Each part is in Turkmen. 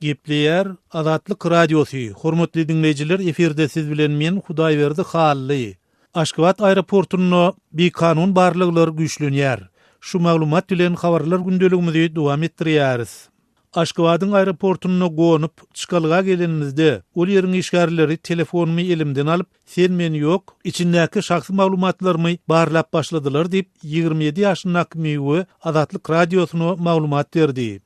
Gepleyer Azatlyk Radiosu. Hormatly dinleyijiler, eferde siz bilen men Hudaýberdi Hally. Aşgabat aeroportuny bir kanun barlyglar güýçlenýär. Şu maglumat bilen habarlar gündeligimizi dowam etdirýäris. Aşgabatyň aeroportuny gonyp çykalga gelenimizde ol ýeriň işgärleri telefonumy elimden alyp, sen meni ýok, içindäki şahsy maglumatlarymy barlap başladylar diýip 27 ýaşyndaky müýwe Azatlyk Radiosyna maglumat berdi.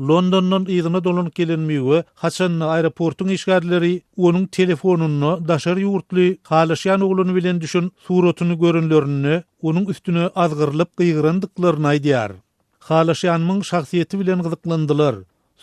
Londondan ýygyna dolanyp gelen müýwe haçan aeroportuň işgärleri onuň telefonuny daşary ýurtly halaşýan ogluny bilen düşün suratyny görünlerini onuň üstüne azgyrlyp gyýgyrandyklarını aýdýar. Halaşýanyň şahsiýeti bilen gyzyklandylar.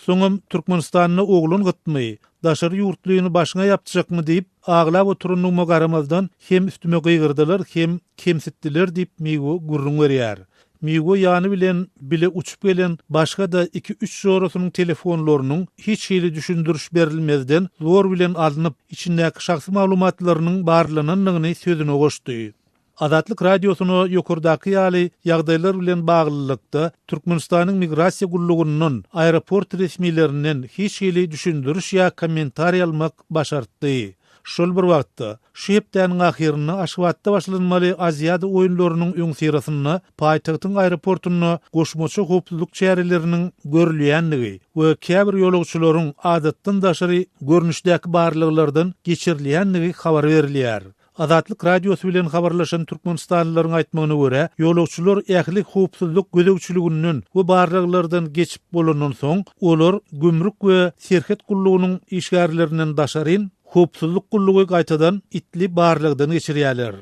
Soňam Türkmenistanyň oglun gytmy, daşary ýurtlygyny başyna ýapdyjakmy diýip aglap oturunyňa garamazdan hem üstüme gyýgyrdylar hem kemsitdiler diýip müýwe gurrun berýär. Müýwe ýany bilen bile uçup gelen başga da 2-3 sorasynyň telefonlarynyň hiç hili düşündürüş berilmezden zor bilen alınıp içindäki şahsy maglumatlarynyň barlanynyny sözüne goşdy. Azatlyk Radiosyna ýokurdaky ýaly ýagdaýlar bilen baglylykda Türkmenistanyň migrasiýa gullugynyň aeroport resmiýetlerinden hiç hili düşündürüş ýa kommentariýa almak başartdy. Şol bir wagtda şu hepdäniň ahyryny Aşgabatda başlanmaly Aziýada oýunlarynyň öňsirasyny paýtagtyň aeroportuny goşmaçy howpsuzlyk çäreleriniň görülýänligi we käbir ýolagçylaryň adatdan daşary görnüşdäki barlyglardan geçirilýänligi habar berilýär. Azatlyk Radiosu bilen habarlaşan Türkmenistanlylaryň aýtmagyna görä, ýolagçylar ähli howpsuzlyk gözegçiliginiň we barlyglardan geçip bolandan soň olar gümrük we serhet gullugynyň işgärlerinden daşaryn howpsuzlyk gullugy gaýtadan itli barlygdan geçirýärler.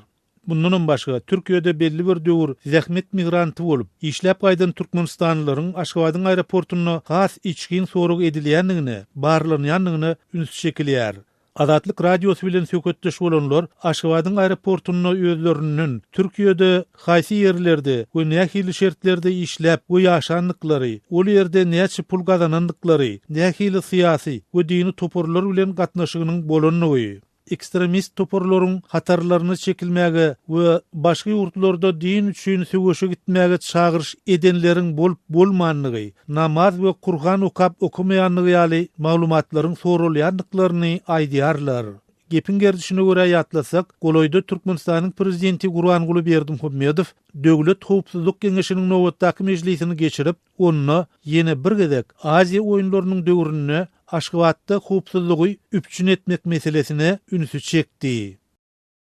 Bundan başga Türkiýede belli bir döwür zähmet migranty bolup, işläp gaýdan Türkmenistanlylaryň Aşgabatyň aeroportuny has içgin sorag edilýändigini, barlanýandygyny üns çekilýär. Azatlyk Radiosu bilen söhbetdeş bolanlar Aşgabatyň aeroportuny özleriniň Türkiýede haýsy ýerlerde we nähili şertlerde işläp we ýaşandyklary, ol ýerde näçe pul gazanandyklary, nähili syýasy we dini toporlar bilen gatnaşygynyň bolanyny, ekstremist toporlaryň hatarlaryny çekilmäge we başga ýurtlarda din üçin söwüşe gitmäge çagyryş edenleriň bolup bolmanlygy, namaz we Kur'an okumaýanlygy ýaly maglumatlaryň sorulýandyklaryny aýdýarlar. Gepin gerdişine göre ýatlasak, Goloýda Türkmenistanyň prezidenti Gurbanguly Berdimuhammedow Döwlet Howpsuzlyk Geňeşiniň nowatdaky mejlisini geçirip, ony ýene bir gezek Aziýa oýunlarynyň döwrüne Aşgabatda howpsuzlygy üpçün etmek meselesine ünsü çekdi.